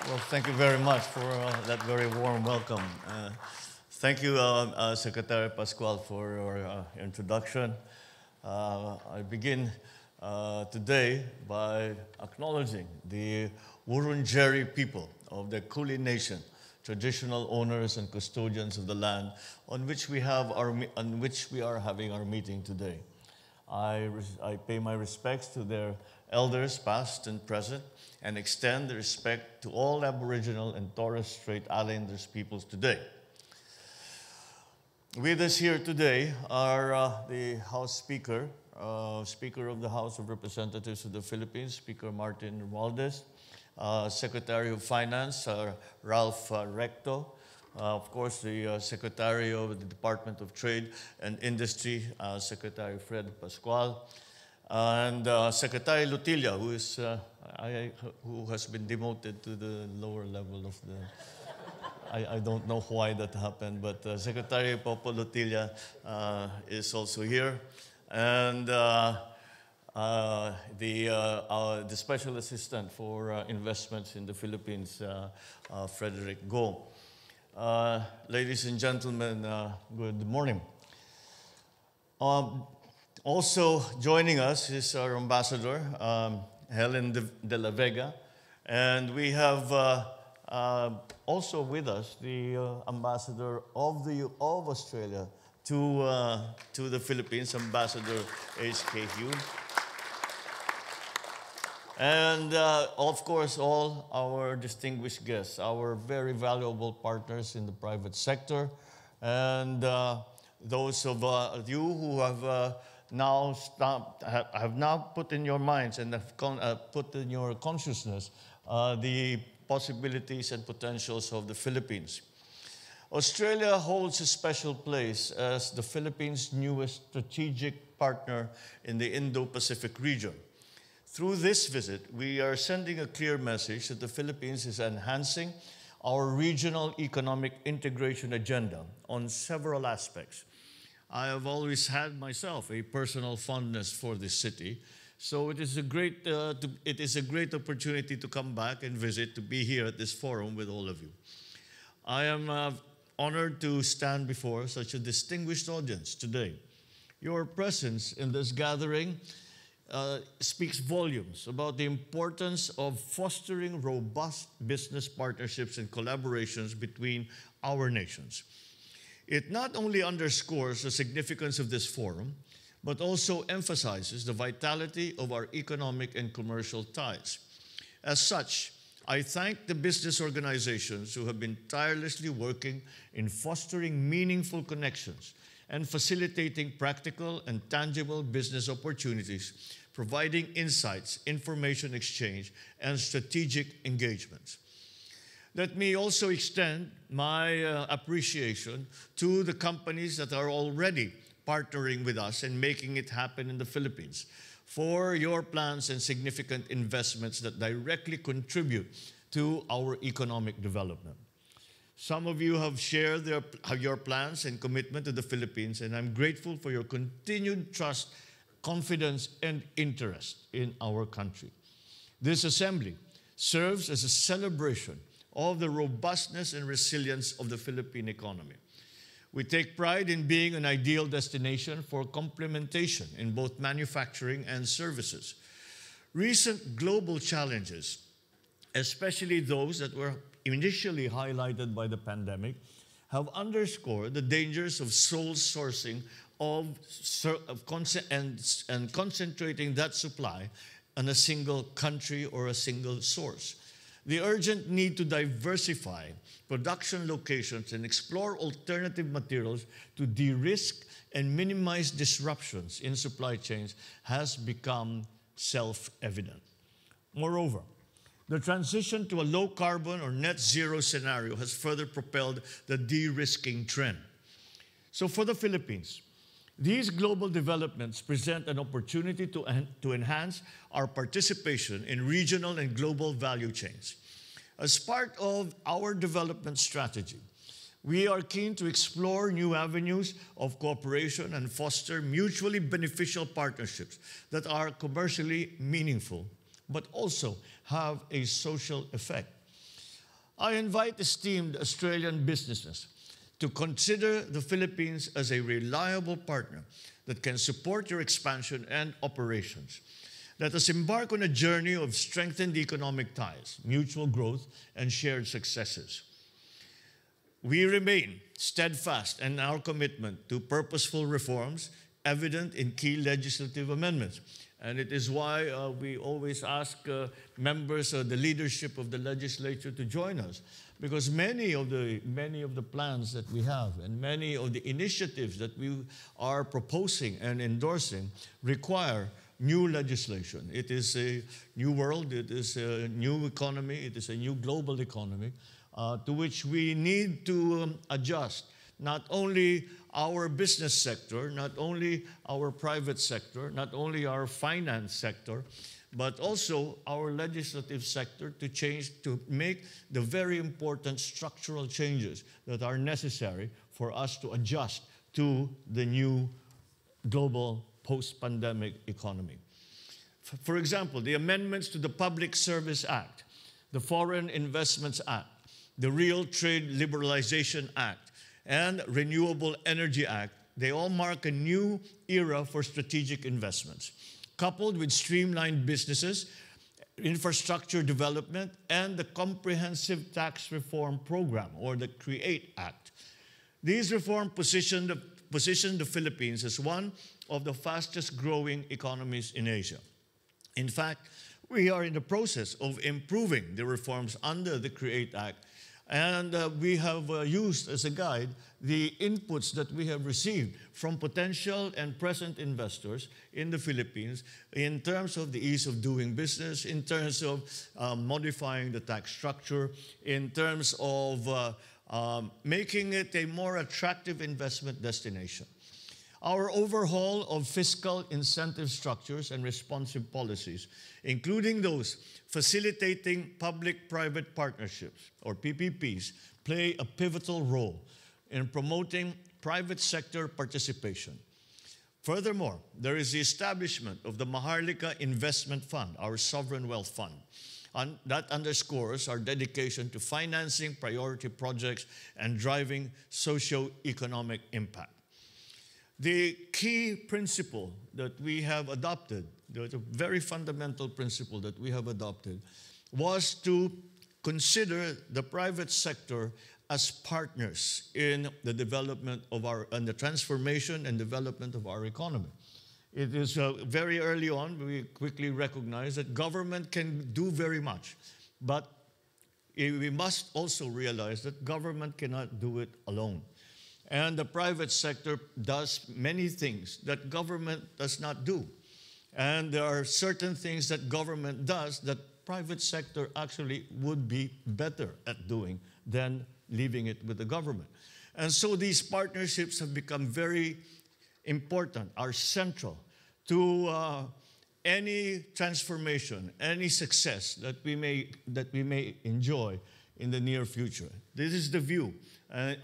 Well, thank you very much for that very warm welcome. Thank you, Secretary Pascual, for your introduction. I begin today by acknowledging the Wurundjeri people of the Kuli Nation, traditional owners and custodians of the land on which we are having our meeting today. I pay my respects to their elders, past and present, and extend the respect to all Aboriginal and Torres Strait Islanders peoples today. With us here today are the House Speaker, Speaker of the House of Representatives of the Philippines, Speaker Martin Romualdez, Secretary of Finance, Ralph Recto, of course, the Secretary of the Department of Trade and Industry, Secretary Fred Pascual, and Secretary Lutilla, who has been demoted to the lower level of the... I don't know why that happened, but Secretary Popo Lutilla is also here. And the Special Assistant for Investments in the Philippines, Frederick Go. Ladies and gentlemen, good morning. Also joining us is our ambassador, Helen de la Vega, and we have also with us the ambassador of Australia to the Philippines, Ambassador H.K. Hughes. And of course, all our distinguished guests, our very valuable partners in the private sector, and those of you who have now put in your minds and have put in your consciousness the possibilities and potentials of the Philippines. Australia holds a special place as the Philippines' newest strategic partner in the Indo-Pacific region. Through this visit, we are sending a clear message that the Philippines is enhancing our regional economic integration agenda on several aspects. I have always had myself a personal fondness for this city, so it is a great opportunity to come back and visit, to be here at this forum with all of you. I am honored to stand before such a distinguished audience today. Your presence in this gathering speaks volumes about the importance of fostering robust business partnerships and collaborations between our nations. It not only underscores the significance of this forum, but also emphasizes the vitality of our economic and commercial ties. As such, I thank the business organizations who have been tirelessly working in fostering meaningful connections and facilitating practical and tangible business opportunities, providing insights, information exchange, and strategic engagements. Let me also extend my appreciation to the companies that are already partnering with us and making it happen in the Philippines for your plans and significant investments that directly contribute to our economic development. Some of you have shared your plans and commitment to the Philippines, and I'm grateful for your continued trust, confidence, and interest in our country. This assembly serves as a celebration of the robustness and resilience of the Philippine economy. We take pride in being an ideal destination for complementation in both manufacturing and services. Recent global challenges, especially those that were initially highlighted by the pandemic, have underscored the dangers of sole sourcing and concentrating that supply on a single country or a single source. The urgent need to diversify production locations and explore alternative materials to de-risk and minimize disruptions in supply chains has become self-evident. Moreover, the transition to a low-carbon or net zero scenario has further propelled the de-risking trend. So for the Philippines, these global developments present an opportunity to enhance our participation in regional and global value chains. As part of our development strategy, we are keen to explore new avenues of cooperation and foster mutually beneficial partnerships that are commercially meaningful, but also have a social effect. I invite esteemed Australian businesses to consider the Philippines as a reliable partner that can support your expansion and operations. Let us embark on a journey of strengthened economic ties, mutual growth, and shared successes. We remain steadfast in our commitment to purposeful reforms evident in key legislative amendments. And it is why we always ask members of the leadership of the legislature to join us, because many of the plans that we have and many of the initiatives that we are proposing and endorsing require new legislation. It is a new world, it is a new economy, it is a new global economy to which we need to adjust not only our business sector, not only our private sector, not only our finance sector, but also our legislative sector to change, to make the very important structural changes that are necessary for us to adjust to the new global post-pandemic economy. For example, the amendments to the Public Service Act, the Foreign Investments Act, the Real Trade Liberalization Act, and Renewable Energy Act, they all mark a new era for strategic investments, coupled with streamlined businesses, infrastructure development, and the Comprehensive Tax Reform Program, or the CREATE Act. These reforms position the Philippines as one of the fastest growing economies in Asia. In fact, we are in the process of improving the reforms under the CREATE Act. And we have used as a guide the inputs that we have received from potential and present investors in the Philippines in terms of the ease of doing business, in terms of modifying the tax structure, in terms of making it a more attractive investment destination. Our overhaul of fiscal incentive structures and responsive policies, including those facilitating public-private partnerships, or PPPs, play a pivotal role in promoting private sector participation. Furthermore, there is the establishment of the Maharlika Investment Fund, our sovereign wealth fund. And that underscores our dedication to financing priority projects and driving socio-economic impact. The key principle that we have adopted, the very fundamental principle that we have adopted, was to consider the private sector as partners in the development of and the transformation and development of our economy. It is very early on, we quickly recognize that government can do very much, but we must also realize that government cannot do it alone. And the private sector does many things that government does not do. And there are certain things that government does that private sector actually would be better at doing than leaving it with the government. And so these partnerships have become very important, are central to any transformation, any success that we may enjoy in the near future. This is the view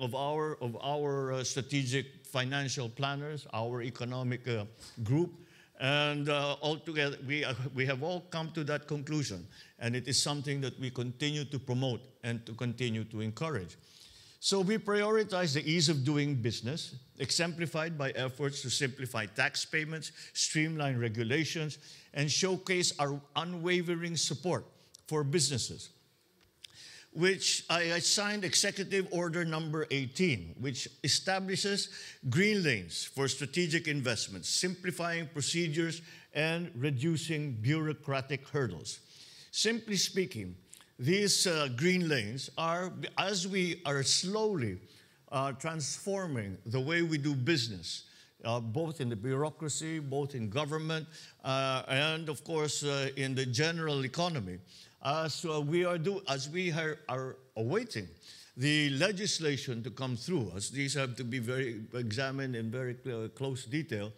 of our strategic financial planners, our economic group, and altogether we have all come to that conclusion, and it is something that we continue to promote and to continue to encourage. So we prioritize the ease of doing business, exemplified by efforts to simplify tax payments, streamline regulations, and showcase our unwavering support for businesses, which I signed Executive Order number 18, which establishes green lanes for strategic investments, simplifying procedures and reducing bureaucratic hurdles. Simply speaking, these green lanes are, as we are slowly transforming the way we do business, both in the bureaucracy, both in government, and of course in the general economy, as we are awaiting the legislation to come through, as these have to be very examined in very close detail,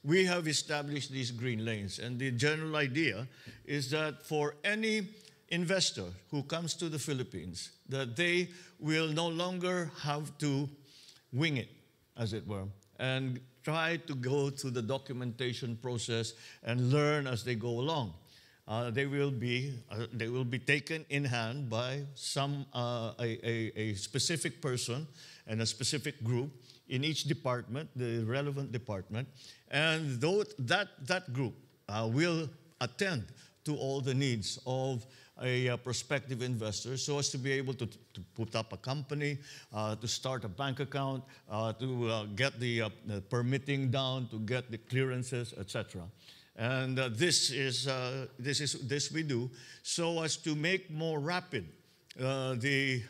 we have established these green lanes. And the general idea is that for any investor who comes to the Philippines, that they will no longer have to wing it, as it were, and try to go through the documentation process and learn as they go along. they will be taken in hand by a specific person and a specific group in each department, the relevant department, and that group will attend to all the needs of a prospective investor so as to be able to put up a company, to start a bank account, to get the permitting down, to get the clearances, etc. And this we do so as to make more rapid the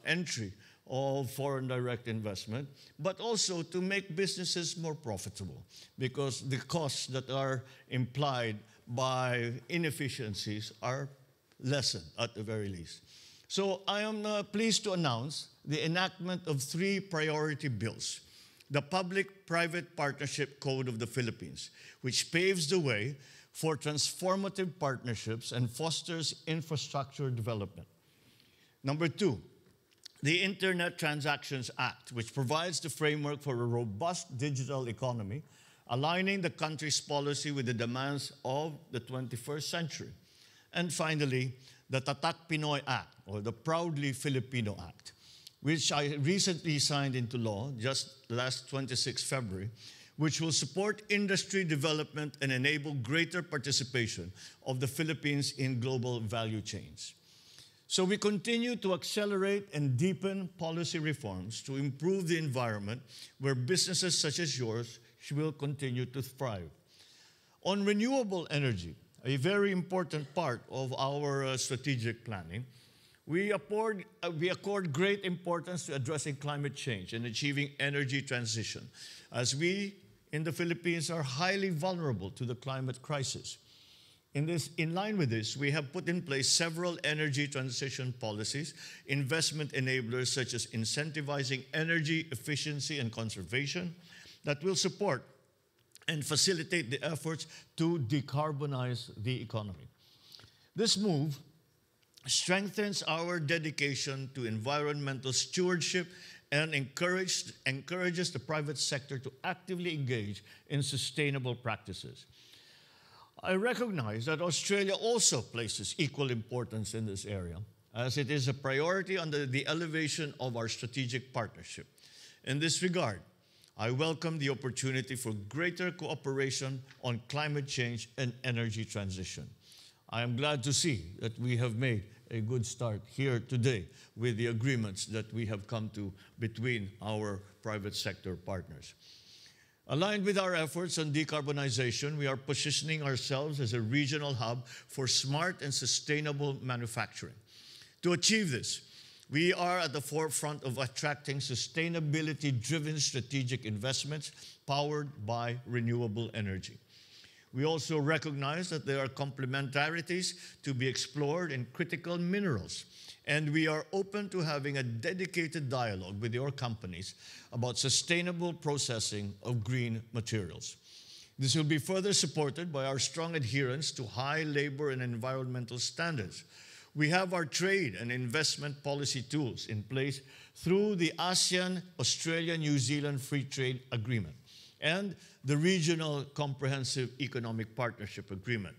entry of foreign direct investment, but also to make businesses more profitable, because the costs that are implied by inefficiencies are lessened at the very least. So I am pleased to announce the enactment of 3 priority bills. The Public-Private Partnership Code of the Philippines, which paves the way for transformative partnerships and fosters infrastructure development. Number 2, the Internet Transactions Act, which provides the framework for a robust digital economy, aligning the country's policy with the demands of the 21st century. And finally, the Tatak Pinoy Act, or the Proudly Filipino Act, which I recently signed into law just last 26 February, which will support industry development and enable greater participation of the Philippines in global value chains. So we continue to accelerate and deepen policy reforms to improve the environment where businesses such as yours will continue to thrive. On renewable energy, a very important part of our strategic planning, we accord great importance to addressing climate change and achieving energy transition, as we in the Philippines are highly vulnerable to the climate crisis. In line with this, we have put in place several energy transition policies, investment enablers such as incentivizing energy efficiency and conservation that will support and facilitate the efforts to decarbonize the economy. This move strengthens our dedication to environmental stewardship and encourages the private sector to actively engage in sustainable practices. I recognize that Australia also places equal importance in this area, as it is a priority under the elevation of our strategic partnership. In this regard, I welcome the opportunity for greater cooperation on climate change and energy transition. I am glad to see that we have made a good start here today with the agreements that we have come to between our private sector partners. Aligned with our efforts on decarbonization, we are positioning ourselves as a regional hub for smart and sustainable manufacturing. To achieve this, we are at the forefront of attracting sustainability-driven strategic investments powered by renewable energy. We also recognize that there are complementarities to be explored in critical minerals, and we are open to having a dedicated dialogue with your companies about sustainable processing of green materials. This will be further supported by our strong adherence to high labor and environmental standards. We have our trade and investment policy tools in place through the ASEAN-Australia-New Zealand Free Trade Agreement and the Regional Comprehensive Economic Partnership Agreement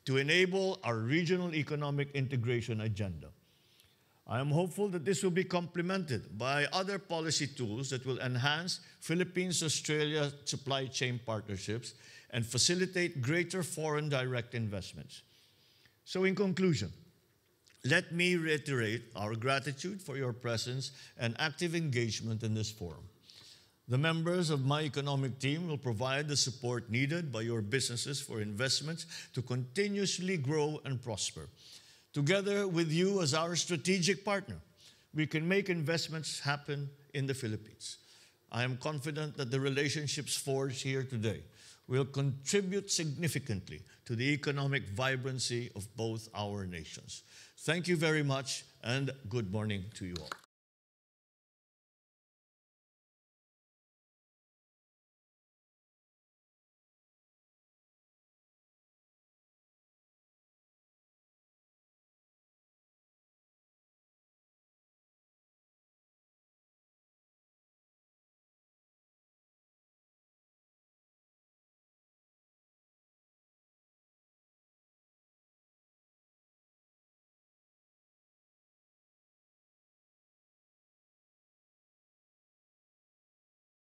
to enable our regional economic integration agenda. I am hopeful that this will be complemented by other policy tools that will enhance Philippines-Australia supply chain partnerships and facilitate greater foreign direct investments. So in conclusion, let me reiterate our gratitude for your presence and active engagement in this forum. The members of my economic team will provide the support needed by your businesses for investments to continuously grow and prosper. Together with you as our strategic partner, we can make investments happen in the Philippines. I am confident that the relationships forged here today will contribute significantly to the economic vibrancy of both our nations. Thank you very much, and good morning to you all.